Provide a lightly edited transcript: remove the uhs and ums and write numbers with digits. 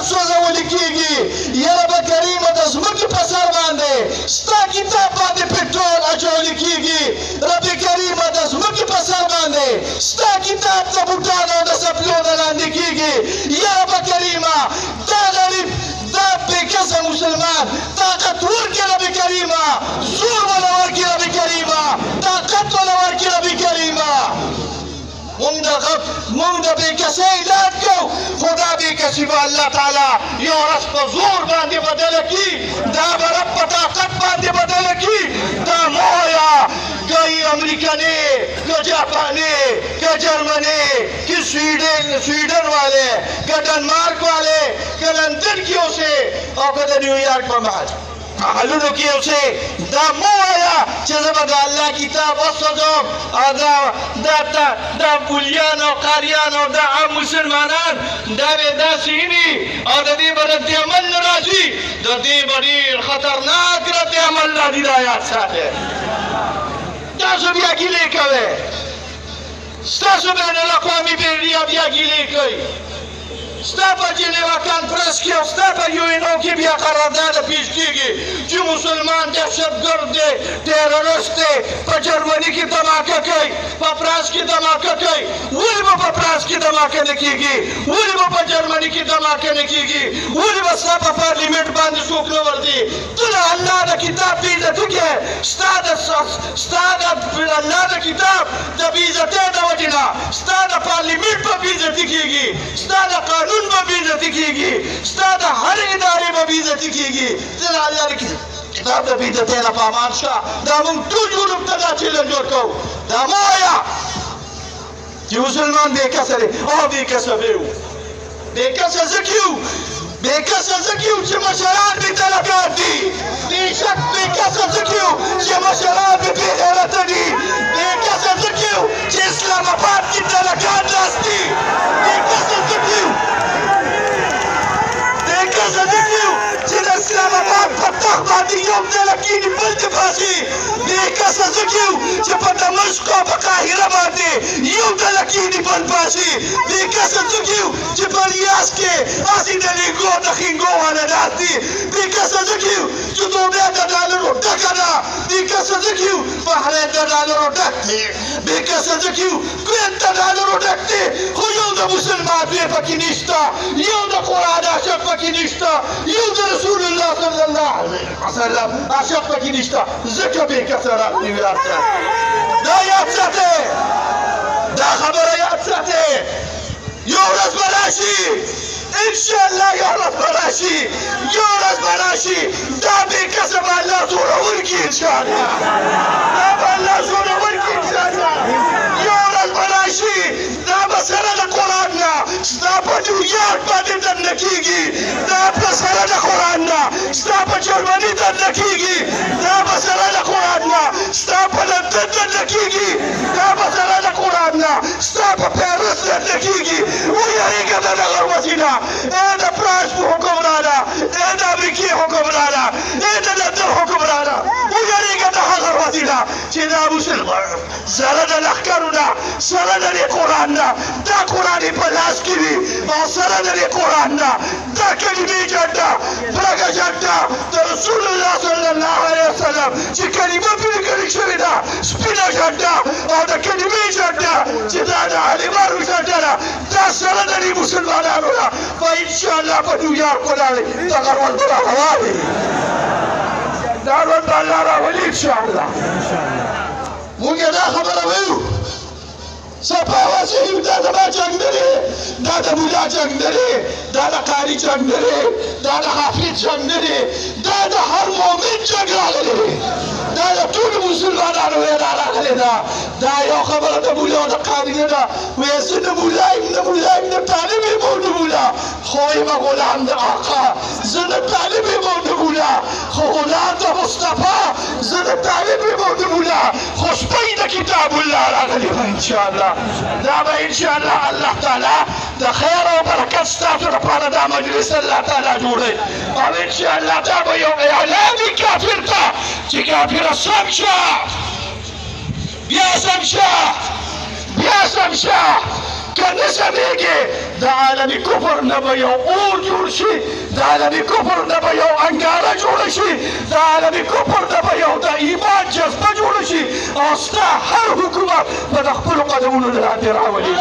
سوځول کیږي. یا رب کریم د ځمکې په سر باندې ستا کتاب باندې پټرول اچول کیږي. رب کریم د ځمکې په سر باندې ستا کتاب د بوټانو د څپلو نه لاندې کیږي. یا رب کریمه دا غریب دا بېکسه مسلمان طاقت ورکړي رب کریمه، زور وله ورکړي رب کریمه، طاقت وله ورکړي رب کریمه. مونږ د بېکسۍ علاج کوو، خو دا بېکسي به الله تعالی یو ورځ په زور باندې بدله کړي، دا به رب په طاقت باندې بدله کړي. دا مه وایه که امریکنی که جاپانی که جرمنی که سویډن والے که ډنمارک والے که لندن کې اوسې او که د نیویارک په محلونو کې اوسې، دا مه وایه چې زه به د الله کتاب وسوځوم او دا بولیان او قاریان او دا عام مسلمانان دا به داسې وي او د دې به رد عمل نه راځي. د دې به ډېر خطرناک رد عمل راځي. دا یاد ساتئ. تاسو بیا ګیلې کوئ، ستاسو بین الاقوامي بیریا بیا ګیلې کوي. ستا په جنیوا کانفرنس کې او ستا په یو این او کې بیا قرارداد پیش کېږي چې مسلمان دهشتګرد دی، ټیررست دی، په جرمني کې دماکه کوي، په فرانس کې دماکه کوي. ولې به په فرانس کې دماکه نه کېږي؟ ولې به په جرمني کې دماکه نه کېږي؟ ولې به ستا په پارلیمنټ باندې څوک نه ورځي؟ ته د الله د کتاب بېعزتي کوې. ستا د الله د کتاب د بېعزتۍ د وجې نه ستا د پارلیمنټ په بېعزتي کېږي، ستا د قانون به بېعزتي کېږي، ستا د هر ادارې به بېعزتي کېږي. ته د الله د کتاب د بېعزتۍ نه په امان شه. دا موږ ټول جنوب ته دا چیلنج ورکوو. دا مه وایه چې مسلمان بېکسه دی. او بېکسه به یو، بېکسه ځکه یو، بېکسه ځکه یو چې مشران بې طلبات دي. بېشک بېکسه ځکه یو چې مشران بې بېغیرته دي. بېکسه ځکه یو چې اسلام آباد کې دلګان ناست دي. بېکسه ځکه یو چې د اسلام آباد په تخت باندې یو ډله کښېني بل دې باسي. بېکسه ځکه یو چې په دمشق او په قاهره باندې یو ډله کښېني بل باسي. بېکسه ځکه یو چې په ریاض کې هسې د لیګو د خینګو والا ناست دي. بېکسه ځکه یو چې دوبۍ د ډالرو ډکه ده. بېکسه ځکه یو بحرین د ډالرو ډک دی. بېکسه ځکه یو کویت د ډالرو ډک دی، خو یو د مسلمان بې پکې نشته، یو د قرآن عاشق پکې نشته، یو د رسول الله صلی الله علیه وسلم عاشق پکې نشته. ځکه بېکسه راغلي یاد ساتئ. دا یاد ساتئ، دا خبره یاد ساتئ. یو ورځ به راشي انشاءالله، یو ورځ به راشي، یو ورځ به راشي دا بېکسه به الله زورور کړي انشاءالله. دا به الله زورور کړي انشاءالله. یو ورځ به راشي دا به سره د قرآن نه ستا په نیویارک باندې دننه کېږي، دا به سره د قرآن نه ستا په جرمني دننه کېږي، دا به سره د قرآن نه ستا په لندن دننه کېږي، دا به سره د قرآن نه ستا په پیرس دننه کېږي. ویرېږه د دغه ورځې نه. ای د فرانس حکمرانه، ای د امریکې حکمرانه، ای د لندن حکمرانه، ویرېږه د هغه ورځې نه چې دا مسلمان سره د لښکرو نه سره د دې قرآن نه دا قرآن یې په لاس کې وي او سره د دې قرآن نه دا کلمې جنډه برګه جنډه د رسول الله صلی الله علیه وسلم چې کلمه پرې لیکل شوې ده سپینه جنډه او د کلمې جنډه چې دا د عالمانو جنډه ده دا سره د دې مسلمانانو ده به انشاءالله په نیویارک ولاړې دغه ورځ به راوالي. دا ورځ به الله راولي انشاءالله. موږ یې دا خبره ویو سپا واسه دا زما جنگ نه دی، دا د مولا جنگ نه دی، دا د قاري جنگ نه دی، دا د حافظ جنگ نه دی، دا د هر مؤمن جنگ راغلی دی، دا د ټولو مسلمانانو وینا راغلې ده. دا یو خبره د مولا او د قاري نه ده. وایي زه نه مولا یم نه طالب یم او نه مولا، خو یم غلام د آقا. زه نه طالب یم او نه مولا، خو غلام د مصطفی. زه نه طالب یم او نه مولا، خو سپی د کتاب الله راغلی به انشاءالله. دا به انشاءالله الله تعالی د خیر او برکت ستاسو لپاره دا مجلس الله تعالی جوړوي او انشاءالله دا به یو اعلان وي کافر ته چې کافره سم شه، بیا سم شه، بیا سم شه. که نه سمېږي د عالمي کفر نه به یو اور جوړ شي، د عالمي کفر نه به یو انګاره جوړه شي، د عالمي کفر نه به یو د ایمان جذبه جوړه شي او ستا هر حکومت به د خپلو قدمونو لاندې راولي.